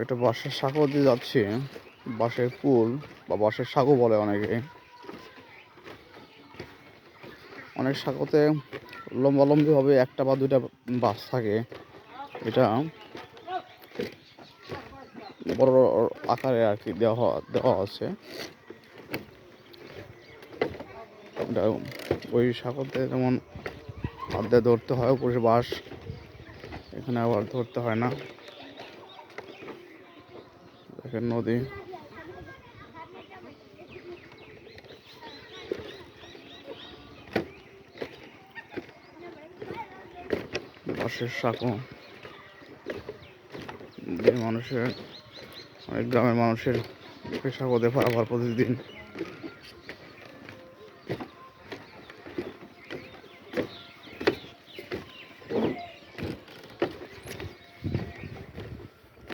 একটা বাঁশের সাঁকো দিয়ে যাচ্ছি, বাঁশের পুল বা বাঁশের সাঁকো বলে অনেকে। অনেক সাঁকোতে লম্বালম্বিভাবে একটা বা দুইটা বাঁশ থাকে। এটা বড় আকারে আর কি দেওয়া আছে। ওই সাঁকোতে যেমন হাত দিয়ে ধরতে হয়, উপরে বাঁশ, এখানে আবার ধরতে হয় না। দেখেন নদী, বাঁশের সাঁকো যে মানুষের, অনেক গ্রামের মানুষের সাঁকোতে পারাবার প্রতিদিন